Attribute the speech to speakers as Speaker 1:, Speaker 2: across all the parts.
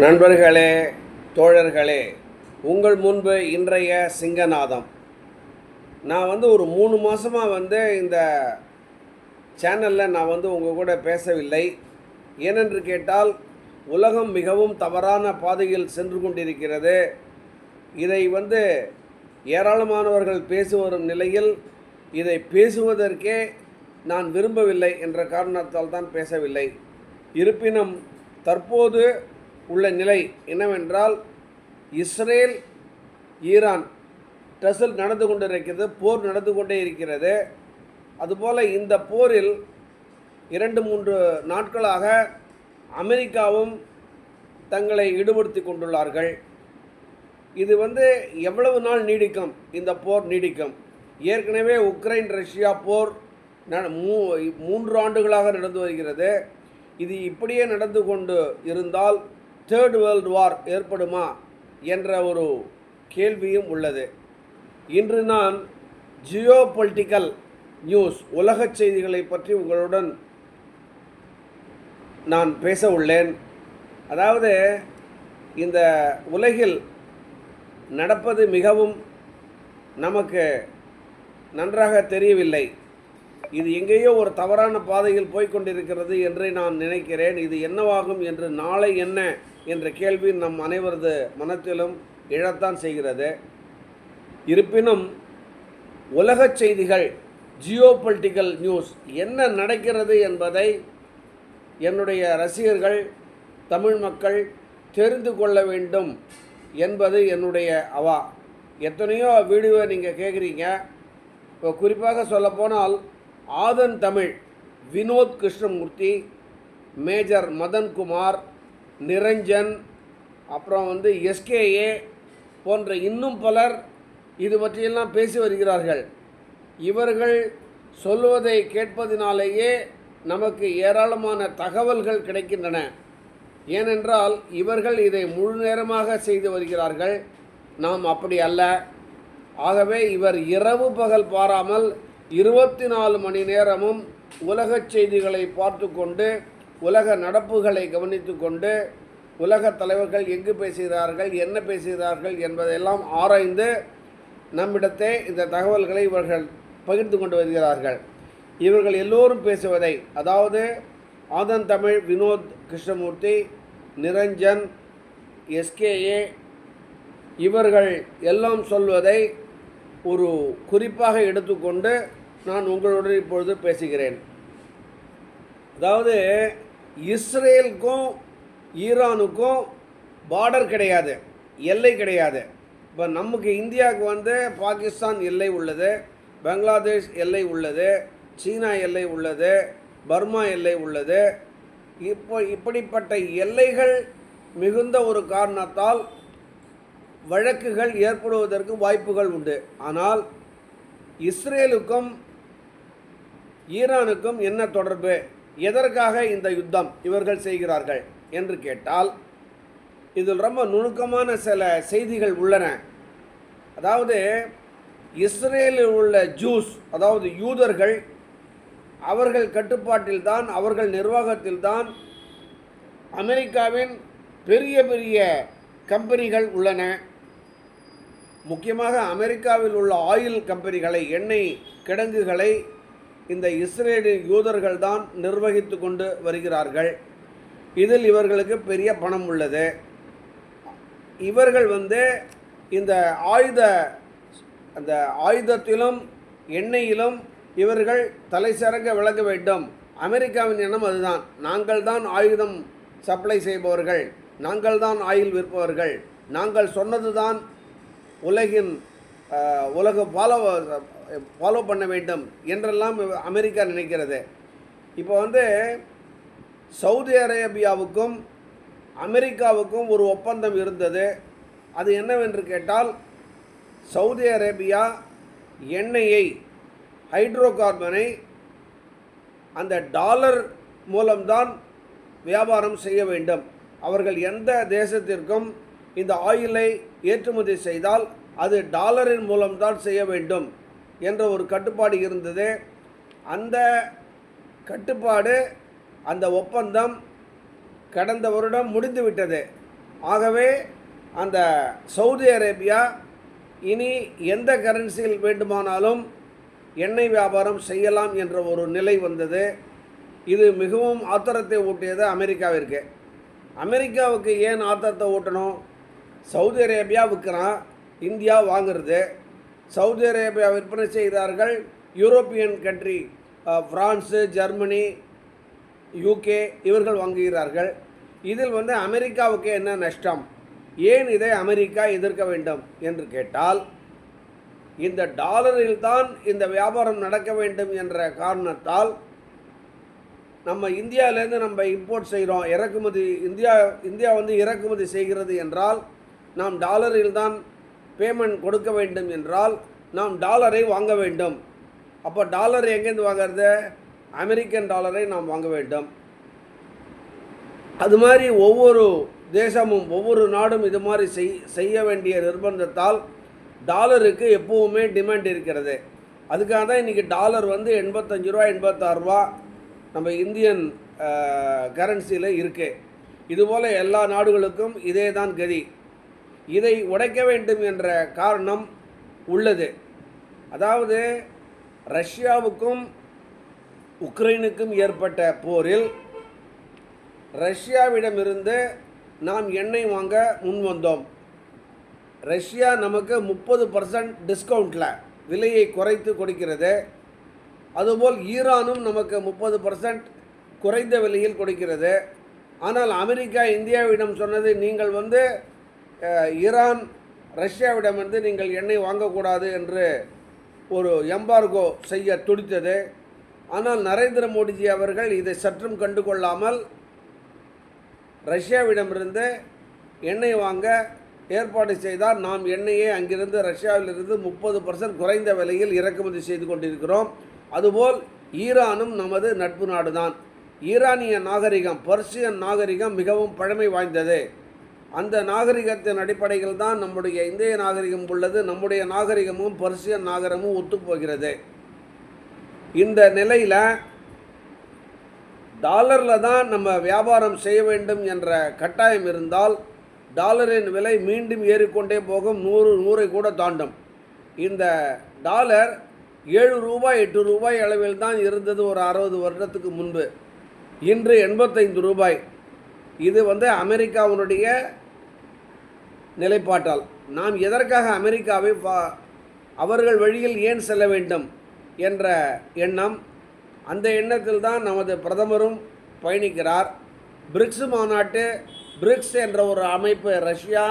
Speaker 1: நண்பர்களே, தோழர்களே, உங்கள் முன்பு இன்றைய சிங்கநாதம். நான் ஒரு 3 மாதமாக இந்த சேனலில் நான் உங்கள் கூட பேசவில்லை. ஏனென்று கேட்டால், உலகம் மிகவும் தவறான பாதையில் சென்று கொண்டிருக்கிறது. இதை ஏராளமானவர்கள் பேசி வரும் நிலையில் இதை பேசுவதற்கே நான் விரும்பவில்லை என்ற காரணத்தால் தான் பேசவில்லை. இருப்பினும் தற்போது உள்ள நிலை என்னவென்றால், இஸ்ரேல் ஈரான் டசல் நடந்து கொண்டிருக்கிறது, போர் நடந்து கொண்டே இருக்கிறது. அதுபோல் இந்த போரில் 2-3 நாட்களாக அமெரிக்காவும் தங்களை ஈடுபடுத்தி கொண்டுள்ளார்கள். இது எவ்வளவு நாள் நீடிக்கும்? இந்த போர் நீடிக்கும். ஏற்கனவே உக்ரைன் ரஷ்யா போர் 3 ஆண்டுகளாக நடந்து வருகிறது. இது இப்படியே நடந்து கொண்டு இருந்தால் தேர்ட் வேர்ல்டு வார் ஏற்படுமா என்ற ஒரு கேள்வியும் உள்ளது. இன்று நான் ஜியோ பொலிட்டிக்கல் நியூஸ், உலக செய்திகளை பற்றி உங்களுடன் நான் பேச உள்ளேன். அதாவது, இந்த உலகில் நடப்பது மிகவும் நமக்கு நன்றாக தெரியவில்லை. இது எங்கேயோ ஒரு தவறான பாதையில் போய்கொண்டிருக்கிறது என்று நான் நினைக்கிறேன். இது என்னவாகும் என்று, நாளை என்ன என்ற கேள்வி நம் அனைவரது மனத்திலும் எழத்தான் செய்கிறது. இருப்பினும் உலக செய்திகள், ஜியோ பொலிட்டிக்கல் நியூஸ் என்ன நடக்கிறது என்பதை என்னுடைய ரசிகர்கள், தமிழ் மக்கள் தெரிந்து கொள்ள வேண்டும் என்பது என்னுடைய அவா. எத்தனையோ வீடியோ நீங்கள் கேட்குறீங்க. இப்போ குறிப்பாக சொல்லப்போனால், ஆதன் தமிழ் வினோத் கிருஷ்ணமூர்த்தி, மேஜர் மதன்குமார், நிரஞ்சன், அப்புறம் எஸ்கேஏ போன்ற இன்னும் பலர் இது பற்றியெல்லாம் பேசி வருகிறார்கள். இவர்கள் சொல்வதை கேட்பதினாலேயே நமக்கு ஏராளமான தகவல்கள் கிடைக்கின்றன. ஏனென்றால் இவர்கள் இதை முழு நேரமாக செய்து வருகிறார்கள். நாம் அப்படி அல்ல. ஆகவே இவர் இரவு பகல் பாராமல் 24 மணி நேரமும் உலகச் செய்திகளை பார்த்து கொண்டு, உலக நடப்புகளை கவனித்து கொண்டு, உலக தலைவர்கள் எங்கு பேசுகிறார்கள், என்ன பேசுகிறார்கள் என்பதையெல்லாம் ஆராய்ந்து நம்மிடத்தே இந்த தகவல்களை இவர்கள் பகிர்ந்து கொண்டு வருகிறார்கள். இவர்கள் எல்லோரும் பேசுவதை, அதாவது ஆதன் தமிழ் வினோத் கிருஷ்ணமூர்த்தி, நிரஞ்சன், எஸ்கேஏ, இவர்கள் எல்லாம் சொல்வதை ஒரு குறிப்பாக எடுத்துக்கொண்டு நான் உங்களுடன் இப்பொழுது பேசுகிறேன். அதாவது, இஸ்ரேலுக்கும் ஈரானுக்கும் பார்டர் கிடையாது, எல்லை கிடையாது. இப்போ நமக்கு இந்தியாவுக்கு பாகிஸ்தான் எல்லை உள்ளது, பங்களாதேஷ் எல்லை உள்ளது, சீனா எல்லை உள்ளது, பர்மா எல்லை உள்ளது. இப்படிப்பட்ட எல்லைகள் மிகுந்த ஒரு காரணத்தால் வழக்குகள் ஏற்படுவதற்கு வாய்ப்புகள் உண்டு. ஆனால் இஸ்ரேலுக்கும் ஈரானுக்கும் என்ன தொடர்பு? எதற்காக இந்த யுத்தம் இவர்கள் செய்கிறார்கள் என்று கேட்டால், இதில் ரொம்ப நுணுக்கமான சில செய்திகள் உள்ளன. அதாவது, இஸ்ரேலில் உள்ள ஜூஸ், அதாவது யூதர்கள், அவர்கள் கட்டுப்பாட்டில்தான், அவர்கள் நிர்வாகத்தில்தான் அமெரிக்காவின் பெரிய பெரிய கம்பெனிகள் உள்ளன. முக்கியமாக அமெரிக்காவில் உள்ள ஆயில் கம்பெனிகளை, எண்ணெய் கிடங்குகளை இந்த இஸ்ரேலின் யூதர்கள் தான் நிர்வகித்து கொண்டு வருகிறார்கள். இதில் இவர்களுக்கு பெரிய பணம் உள்ளது. இவர்கள் இந்த ஆயுதத்திலும் எண்ணெயிலும் இவர்கள் தலைசிறங்க விளங்க வேண்டும். அமெரிக்காவின் எண்ணம் அதுதான். நாங்கள் தான் ஆயுதம் சப்ளை செய்பவர்கள், நாங்கள் தான் ஆயில் விற்பவர்கள், நாங்கள் சொன்னது தான் உலக ஃபாலோ பண்ண வேண்டும் என்றெல்லாம் அமெரிக்கா நினைக்கிறது. இப்போ சவுதி அரேபியாவுக்கும் அமெரிக்காவுக்கும் ஒரு ஒப்பந்தம் இருந்தது. அது என்னவென்று கேட்டால், சவுதி அரேபியா எண்ணெயை, ஹைட்ரோ கார்பனை அந்த டாலர் மூலம்தான் வியாபாரம் செய்ய வேண்டும். அவர்கள் எந்த தேசத்திற்கும் இந்த ஆயிலை ஏற்றுமதி செய்தால் அது டாலரின் மூலம்தான் செய்ய வேண்டும் என்ற ஒரு கட்டுப்பாடு இருந்தது. அந்த கட்டுப்பாடு, அந்த ஒப்பந்தம் கடந்த வருடம் முடிந்துவிட்டது. ஆகவே அந்த சவுதி அரேபியா இனி எந்த கரன்சியில் வேண்டுமானாலும் எண்ணெய் வியாபாரம் செய்யலாம் என்ற ஒரு நிலை வந்தது. இது மிகவும் ஆத்திரத்தை ஊட்டியது அமெரிக்காவிற்கு. அமெரிக்காவுக்கு ஏன் ஆத்திரத்தை ஊட்டணும்? சவுதி அரேபியா விற்கிறான், இந்தியா வாங்குறது. சவுதி அரேபியா விற்பனை செய்கிறார்கள், European country France, Germany, UK இவர்கள் வாங்குகிறார்கள். இதில் அமெரிக்காவுக்கு என்ன நஷ்டம்? ஏன் இதை அமெரிக்கா எதிர்க்க வேண்டும் என்று கேட்டால், இந்த டாலரில் தான் இந்த வியாபாரம் நடக்க வேண்டும் என்ற காரணத்தால் நம்ம இந்தியாவிலேருந்து நம்ம இம்போர்ட் செய்கிறோம், இறக்குமதி இந்தியா இறக்குமதி செய்கிறது என்றால் நாம் டாலரில் தான் பேமெண்ட் கொடுக்க வேண்டும் என்றால் நாம் டாலரை வாங்க வேண்டும். அப்போ டாலர் எங்கேருந்து வாங்கிறது? அமெரிக்கன் டாலரை நாம் வாங்க வேண்டும். அது மாதிரி ஒவ்வொரு தேசமும் ஒவ்வொரு நாடும் இது மாதிரி செய்ய வேண்டிய நிர்பந்தத்தால் டாலருக்கு எப்போவுமே டிமாண்ட் இருக்கிறது. அதுக்காக தான் இன்றைக்கி டாலர் 85 ரூபா 86 ரூபா நம்ம இந்தியன் கரன்சியில் இருக்குது. இதுபோல் எல்லா நாடுகளுக்கும் இதே தான் கதி. இதை உடைக்க வேண்டும் என்ற காரணம் உள்ளது. அதாவது ரஷ்யாவுக்கும் உக்ரைனுக்கும் ஏற்பட்ட போரில் ரஷ்யாவிடமிருந்து நாம் எண்ணெய் வாங்க முன்வந்தோம். ரஷ்யா நமக்கு 30% டிஸ்கவுண்ட்டில் விலையை குறைத்து கொடுக்கிறது. அதுபோல் ஈரானும் நமக்கு 30% குறைந்த விலையில் கொடுக்கிறது. ஆனால் அமெரிக்கா இந்தியாவிடம் சொன்னது, நீங்கள் ஈரான் ரஷ்யாவிடமிருந்து நீங்கள் எண்ணெய் வாங்கக்கூடாது என்று ஒரு எம்பார்கோ செய்ய துடித்தது. ஆனால் நரேந்திர மோடிஜி அவர்கள் இதை சற்றும் கண்டுகொள்ளாமல் ரஷ்யாவிடமிருந்து எண்ணெய் வாங்க ஏற்பாடு செய்தார். நாம் எண்ணெயை அங்கிருந்து ரஷ்யாவிலிருந்து 30% குறைந்த விலையில் இறக்குமதி செய்து கொண்டிருக்கிறோம். அதுபோல் ஈரானும் நமது நட்பு நாடுதான். ஈரானிய நாகரிகம், பர்சியன் நாகரிகம் மிகவும் பழமை வாய்ந்தது. அந்த நாகரிகத்தின் அடிப்படையில் தான் நம்முடைய இந்திய நாகரிகம் உள்ளது. நம்முடைய நாகரிகமும் பர்சியன் நாகரிகமும் ஒத்துப்போகிறது. இந்த நிலையில் டாலரில் தான் நம்ம வியாபாரம் செய்ய வேண்டும் என்ற கட்டாயம் இருந்தால் டாலரின் விலை மீண்டும் ஏறிக்கொண்டே போகும். 100 கூட தாண்டும். இந்த டாலர் 7 ரூபாய் 8 ரூபாய் அளவில் தான் இருந்தது ஒரு 60 வருடத்துக்கு முன்பு. இன்று 85 ரூபாய். இது அமெரிக்காவினுடைய நிலைப்பாட்டால் நாம் எதற்காக அமெரிக்காவை அவர்கள் வழியில் ஏன் செல்ல வேண்டும் என்ற எண்ணம், அந்த எண்ணத்தில் தான் நமது பிரதமரும் பயணிக்கிறார். பிரிக்ஸ் மாநாட்டு, பிரிக்ஸ் என்ற ஒரு அமைப்பு ரஷ்யா,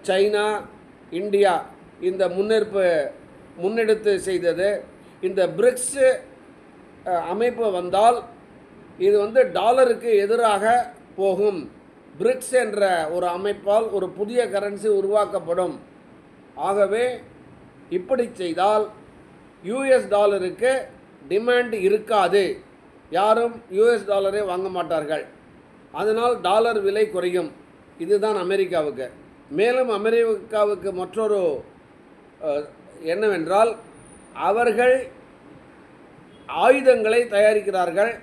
Speaker 1: சைனா, இந்தியா இந்த முன்னெடுத்து செய்தது. இந்த பிரிக்ஸ் அமைப்பு வந்தால் இது டாலருக்கு எதிராக போகும். பிரிக்ஸ் என்ற ஒரு அமைப்பால் ஒரு புதிய கரன்சி உருவாக்கப்படும். ஆகவே இப்படி செய்தால் யூஎஸ் டாலருக்கு டிமாண்ட் இருக்காது. யாரும் யூஎஸ் டாலரை வாங்க மாட்டார்கள். அதனால் டாலர் விலை குறையும். இதுதான் அமெரிக்காவுக்கு. மேலும் அமெரிக்காவுக்கு மற்றொரு என்னவென்றால், அவர்கள் ஆயுதங்களை தயாரிக்கிறார்கள்.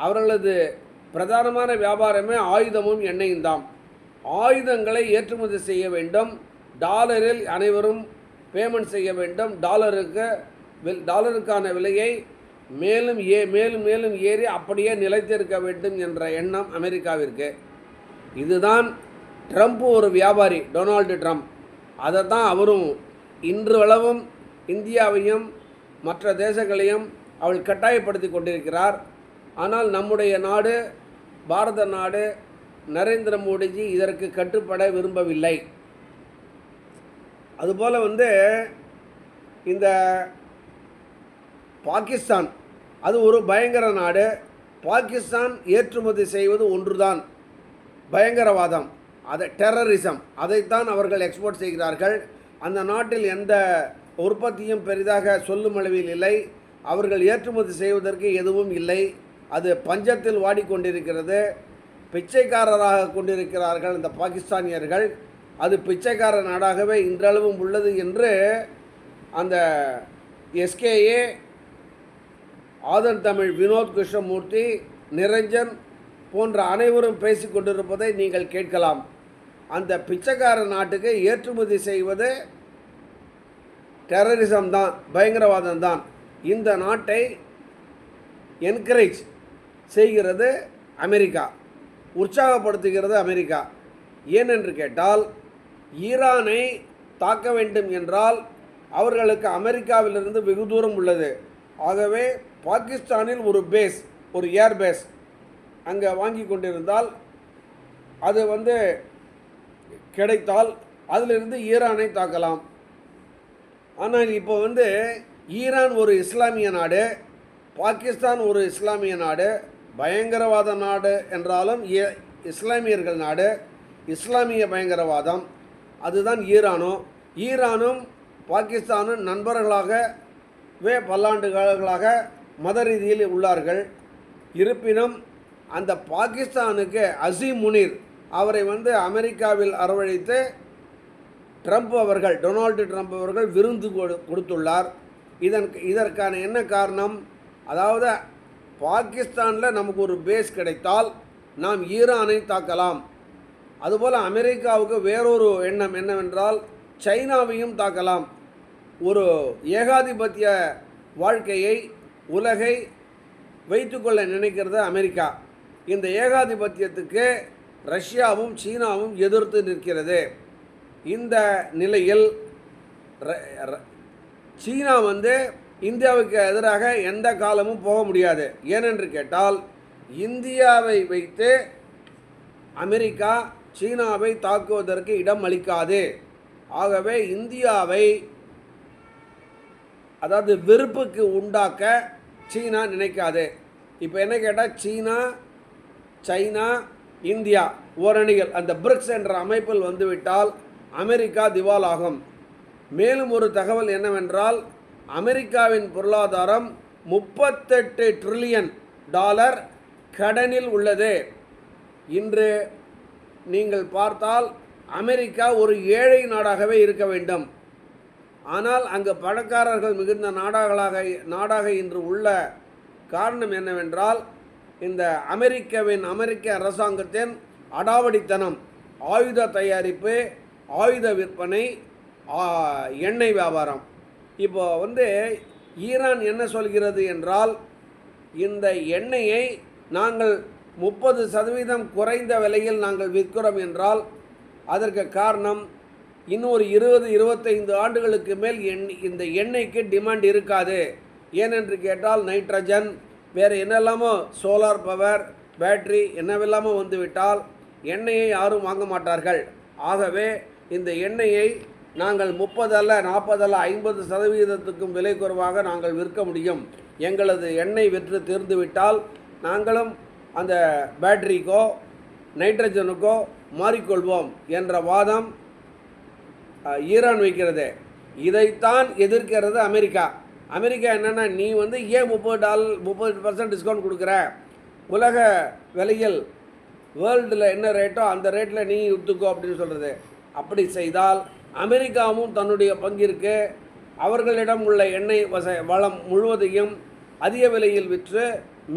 Speaker 1: அவர்களது பிரதானமான வியாபாரமே ஆயுதமும் எண்ணெயும் தான். ஆயுதங்களை ஏற்றுமதி செய்ய வேண்டும். டாலரில் அனைவரும் பேமெண்ட் செய்ய வேண்டும். டாலருக்கான விலையை மேலும் மேலும் ஏறி அப்படியே நிலைத்திருக்க வேண்டும் என்ற எண்ணம் அமெரிக்காவிற்கு. இதுதான் ட்ரம்ப் ஒரு வியாபாரி, டொனால்டு ட்ரம்ப். அதை தான் அவரும் இன்றளவும் இந்தியாவையும் மற்ற தேசங்களையும் அவள் கட்டாயப்படுத்தி கொண்டிருக்கிறார். ஆனால் நம்முடைய நாடு, பாரத நாடு, நரேந்திர மோடிஜி இதற்கு கட்டுப்பட விரும்பவில்லை. அதுபோல் இந்த பாகிஸ்தான், அது ஒரு பயங்கர நாடு. பாகிஸ்தான் ஏற்றுமதி செய்வது ஒன்றுதான், பயங்கரவாதம், அதை டெரரிசம், அதைத்தான் அவர்கள் எக்ஸ்போர்ட் செய்கிறார்கள். அந்த நாட்டில் எந்த உற்பத்தியும் பெரிதாக சொல்லும் அளவில் இல்லை. அவர்கள் ஏற்றுமதி செய்வதற்கு எதுவும் இல்லை. அது பஞ்சத்தில் வாடிக்கொண்டிருக்கிறது. பிச்சைக்காரராக கொண்டிருக்கிறார்கள் இந்த பாகிஸ்தானியர்கள். அது பிச்சைக்கார நாடாகவே இன்றளவும் உள்ளது என்று அந்த எஸ்கேஏ, ஆதன் தமிழ், வினோத் கிருஷ்ணமூர்த்தி, நிரஞ்சன் போன்ற அனைவரும் பேசிக்கொண்டிருப்பதை நீங்கள் கேட்கலாம். அந்த பிச்சைக்கார நாட்டுக்கு ஏற்றுமதி செய்வது டெரரிசம் தான், பயங்கரவாதம் தான். இந்த நாட்டை என்கரேஜ் செய்கிறது அமெரிக்கா, உற்சாகப்படுத்துகிறது அமெரிக்கா. ஏனென்று கேட்டால், ஈரானை தாக்க வேண்டும் என்றால் அவர்களுக்கு அமெரிக்காவிலிருந்து வெகு தூரம் உள்ளது. ஆகவே பாகிஸ்தானில் ஒரு பேஸ், ஒரு ஏர் பேஸ் அங்கே வாங்கி கொண்டிருந்தால், அது கிடைத்தால் அதிலிருந்து ஈரானை தாக்கலாம். ஆனால் இப்போ ஈரான் ஒரு இஸ்லாமிய நாடு, பாகிஸ்தான் ஒரு இஸ்லாமிய நாடு, பயங்கரவாத நாடு என்றாலும் இஸ்லாமியர்கள் நாடு, இஸ்லாமிய பயங்கரவாதம் அதுதான் ஈரானும் பாகிஸ்தானும் நண்பர்களாகவே பல்லாண்டுகளாக மத ரீதியில் உள்ளார்கள். இருப்பினும் அந்த பாகிஸ்தானுக்கு அசீம் முனீர் அவரை அமெரிக்காவில் அரவழைத்து டொனால்டு ட்ரம்ப் அவர்கள் விருந்து கொடுத்துள்ளார். இதற்கான என்ன காரணம்? அதாவது பாகிஸ்தானில் நமக்கு ஒரு பேஸ் கிடைத்தால் நாம் ஈரானை தாக்கலாம். அதுபோல் அமெரிக்காவுக்கு வேறொரு எண்ணம் என்னவென்றால் சைனாவையும் தாக்கலாம். ஒரு ஏகாதிபத்திய வாழ்க்கையை, உலகை வைத்துக்கொள்ள நினைக்கிறது அமெரிக்கா. இந்த ஏகாதிபத்தியத்துக்கு ரஷ்யாவும் சீனாவும் எதிர்த்து நிற்கிறது. இந்த நிலையில் சீனா இந்தியாவுக்கு எதிராக எந்த காலமும் போக முடியாது. ஏனென்று கேட்டால், இந்தியாவை வைத்து அமெரிக்கா சீனாவை தாக்குவதற்கு இடம் அளிக்காது. ஆகவே இந்தியாவை வெறுப்புக்கு உண்டாக்க சீனா நினைக்காது. இப்போ என்ன கேட்டால், சைனா இந்தியா ஓரணிகள் அந்த பிரிக்ஸ் என்ற அமைப்பில் வந்துவிட்டால் அமெரிக்கா திவால் ஆகும். மேலும் ஒரு தகவல் என்னவென்றால், அமெரிக்காவின் பொருளாதாரம் $38 ட்ரில்லியன் கடனில் உள்ளது. இன்று நீங்கள் பார்த்தால் அமெரிக்கா ஒரு ஏழை நாடாகவே இருக்க வேண்டும். ஆனால் அங்கு பணக்காரர்கள் மிகுந்த நாடாக இன்று உள்ள காரணம் என்னவென்றால், இந்த அமெரிக்க அரசாங்கத்தின் அடாவடித்தனம், ஆயுத தயாரிப்பு, ஆயுத விற்பனை, எண்ணெய் வியாபாரம். இப்போ ஈரான் என்ன சொல்கிறது என்றால், இந்த எண்ணெயை நாங்கள் 30% குறைந்த விலையில் நாங்கள் விற்கிறோம் என்றால் அதற்கு காரணம், இன்னொரு 20-25 ஆண்டுகளுக்கு மேல் இந்த எண்ணெய்க்கு டிமாண்ட் இருக்காது. ஏனென்று கேட்டால், நைட்ரஜன், வேறு என்னெல்லாமோ சோலார் பவர், பேட்ரி என்னவெல்லாமோ வந்துவிட்டால் எண்ணெயை யாரும் வாங்க மாட்டார்கள். ஆகவே இந்த எண்ணெயை நாங்கள் 30 அல்ல 40 அல்ல 50% விலை குறைவாக நாங்கள் விற்க முடியும். எங்களது எண்ணெய் விற்று தீர்ந்துவிட்டால் நாங்களும் அந்த பேட்டரிக்கோ நைட்ரஜனுக்கோ மாறிக்கொள்வோம் என்ற வாதம் ஈரான் வைக்கிறது. இதைத்தான் எதிர்க்கிறது அமெரிக்கா. என்னென்னா, நீ ஏன் $30% டிஸ்கவுண்ட் கொடுக்குற? உலக விலையில் வேர்ல்டில் என்ன ரேட்டோ அந்த ரேட்டில் நீ விற்றுக்கோ அப்படின்னு சொல்கிறது. அப்படி செய்தால் அமெரிக்காவும் தன்னுடைய பங்கிற்கு அவர்களிடம் உள்ள எண்ணெய் வளம் முழுவதையும் அதிக விலையில் விற்று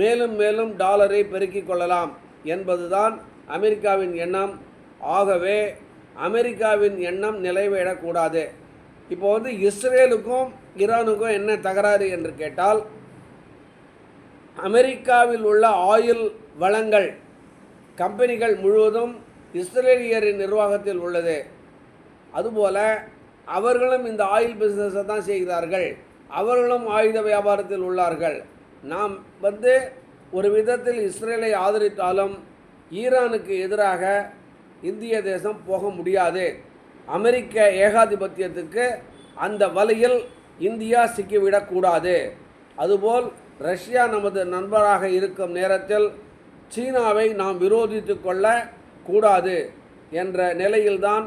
Speaker 1: மேலும் மேலும் டாலரை பெருக்கிக் கொள்ளலாம் என்பதுதான் அமெரிக்காவின் எண்ணம். ஆகவே அமெரிக்காவின் எண்ணம் நிறைவேறக்கூடாது. இப்போ இஸ்ரேலுக்கும் ஈரானுக்கும் என்ன தகராறு என்று கேட்டால், அமெரிக்காவில் உள்ள ஆயில் வளங்கள் கம்பெனிகள் முழுவதும் இஸ்ரேலியரின் நிர்வாகத்தில் உள்ளது. அதுபோல் அவர்களும் இந்த ஆயில் பிஸ்னஸை தான் செய்கிறார்கள். அவர்களும் ஆயுத வியாபாரத்தில் உள்ளார்கள். நாம் ஒரு விதத்தில் இஸ்ரேலை ஆதரித்தாலும் ஈரானுக்கு எதிராக இந்திய தேசம் போக முடியாது. அமெரிக்க ஏகாதிபத்தியத்துக்கு அந்த வலையில் இந்தியா சிக்கிவிடக்கூடாது. அதுபோல் ரஷ்யா நமது நண்பராக இருக்கும் நேரத்தில் சீனாவை நாம் விரோதித்து கொள்ள கூடாது என்ற நிலையில்தான்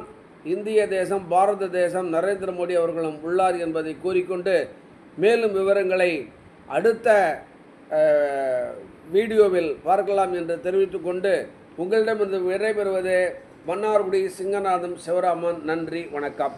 Speaker 1: இந்திய தேசம், பாரத தேசம், நரேந்திர மோடி அவர்களும் உள்ளார் என்பதை கூறிக்கொண்டு, மேலும் விவரங்களை அடுத்த வீடியோவில் பார்க்கலாம் என்று தெரிவித்துக்கொண்டு உங்களிடமிருந்து விடைபெறுவது மன்னார்குடி சிங்கநாதம் சிவராமன். நன்றி, வணக்கம்.